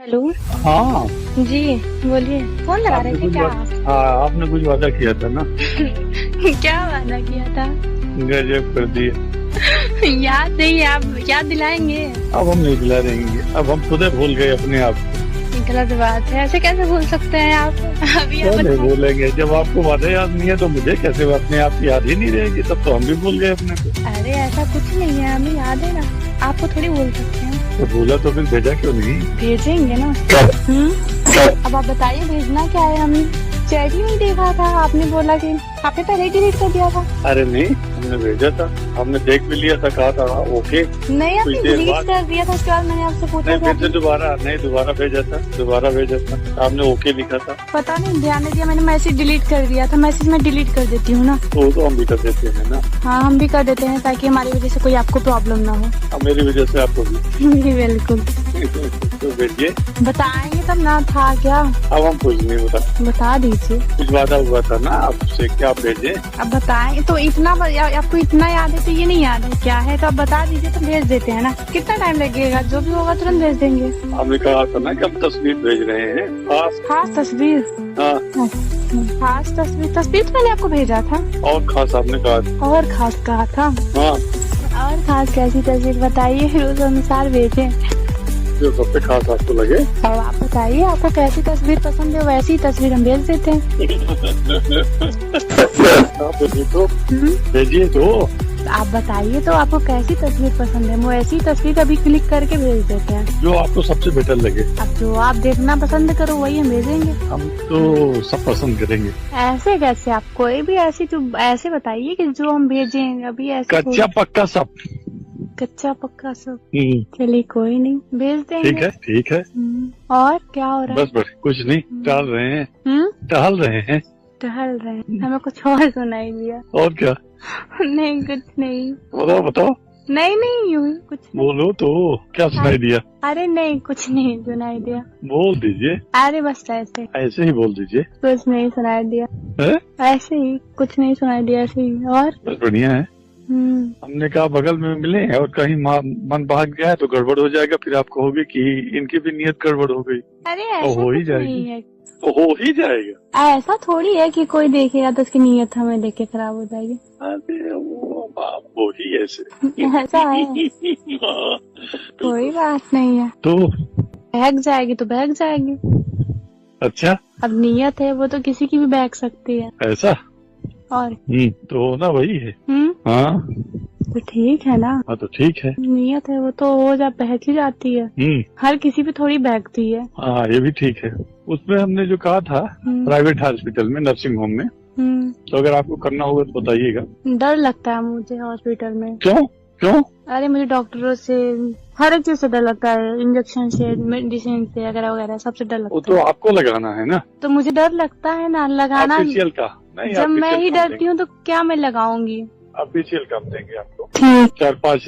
Hello. हाँ जी बोलिए, phone लगा रहे थे क्या आप? हाँ, आपने कुछ वादा किया था ना। क्या वादा किया था? गजब कर दिए। याद नहीं है, आप याद दिलाएंगे? अब हम नहीं दिला रहेंगे, अब हम खुद ही भूल गए अपने आप को। गलत बात है, ऐसे कैसे भूल सकते हैं आप? अभी आप नहीं बताइए। भूलेंगे, जब आपको वादा याद नहीं है तो मुझे कैसे अपने आप की याद ही नहीं रहेगी, तब तो हम भी भूल गए अपने को। अरे ऐसा कुछ नहीं है, हमें याद है ना, आपको थोड़ी बोल सकते हैं। तो भूला तो फिर भेजा क्यों नहीं? भेजेंगे ना। अब आप बताइए भेजना क्या है? हमें चैट ही नहीं देखा था, आपने बोला कि आपने पहले ही डिलीट कर दिया था। अरे नहीं, हमने भेजा था, हमने देख भी लिया था, कहा था ओके। नहीं, आपने कुछ देर डिलीट बाद कर दिया था, उसके बाद मैंने आपसे पूछा नहीं, था। फिर से दोबारा भेजा था, आपने ओके लिखा था। पता नहीं, ध्यान नहीं दिया, मैंने मैसेज डिलीट कर दिया था। मैसेज मैं डिलीट कर देती हूँ ना। तो हम भी कर देते हैं ना। हाँ, हम भी कर देते हैं ताकि हमारी वजह से कोई आपको प्रॉब्लम ना हो। अब मेरी वजह से आपको भी जी बिल्कुल। तो भेजिए। बताएंगे तब ना, था क्या? अब हम कुछ नहीं बता दीजिए। कुछ वादा हुआ था ना आपसे, क्या भेजे? अब बताएं तो इतना आपको इतना याद है तो ये नहीं याद है क्या है? तो आप बता दीजिए तो भेज देते हैं ना। कितना टाइम लगेगा? जो भी होगा तुरंत भेज देंगे। हमने कहा था ना कि हम तस्वीर भेज रहे हैं, खास तस्वीर। हाँ, खास तस्वीर तो मैंने आपको भेजा था। और खास आपने कहा। और खास कहा था। हाँ, और खास कैसी तस्वीर बताइए, फिर उस अनुसार भेजें। जो सब पे खास आपको लगे। अब आप बताइए, आपको कैसी तस्वीर पसंद है, वैसी तस्वीर हम भेज देते हैं। आप भेजिए तो। आप बताइए तो आपको कैसी तस्वीर पसंद है, वो ऐसी तस्वीर अभी क्लिक करके भेज देते हैं। जो आपको सबसे बेटर लगे। अब जो आप देखना पसंद करो वही हम भेजेंगे। हम तो सब पसंद करेंगे। ऐसे कैसे? आप कोई भी ऐसी जो ऐसे बताइए कि जो हम भेजें। अभी ऐसे कच्चा पक्का सब। कच्चा पक्का सब। चलिए कोई नहीं, भेज देंगे। ठीक है। और क्या हो रहा है? बस कुछ नहीं, टहल रहे हैं। टहल रहे हैं। हमें कुछ और सुनाई दिया। और क्या? नहीं कुछ नहीं। बताओ। नहीं यूं ही कुछ नहीं। बोलो तो, क्या सुनाई दिया? अरे नहीं, कुछ नहीं सुनाई दिया। बोल दीजिए। अरे बस ऐसे ही बोल दीजिए। कुछ नहीं सुनाई दिया। ऐसे ही कुछ नहीं सुनाई दिया, ऐसे ही। और बस बढ़िया है। हमने कहा बगल में मिले और कहीं मन भाग गया है तो गड़बड़ हो जाएगा, फिर आप कहोगे कि इनकी भी नियत गड़बड़ हो गई। अरे तो ऐसा हो ही कुछ जाएगी। नहीं है। तो हो ही जाएगा। ऐसा थोड़ी है कि कोई देखेगा तो उसकी नियत हमें देख के खराब हो जाएगी। अरे वो बाप, वो ही ऐसे। ऐसा है। कोई बात नहीं है। तो बहक जाएगी तो बहक जाएगी। अच्छा, अब नियत है वो तो किसी की भी बहक सकती है। ऐसा। और तो ना वही है। हाँ तो ठीक है ना। हाँ, तो ठीक है। नियत है वो तो हो जा बहक ही जाती है। हर किसी पे थोड़ी बहकती है। हाँ, ये भी ठीक है। उसमें हमने जो कहा था प्राइवेट हॉस्पिटल में, नर्सिंग होम में, तो अगर आपको करना होगा तो बताइएगा। डर लगता है मुझे हॉस्पिटल में। क्यों? अरे मुझे डॉक्टरों से, हर एक चीज से डर लगता है। इंजेक्शन से, मेडिसिन से, वगैरह वगैरह, सबसे डर लगता है। वो तो आपको लगाना है ना। तो मुझे डर लगता है ना लगाना। ऑफिशियल का नहीं, जब मैं ही डरती हूँ तो क्या मैं लगाऊंगी? ऑफिशियल काम देंगे आपको। ठीक। 4-5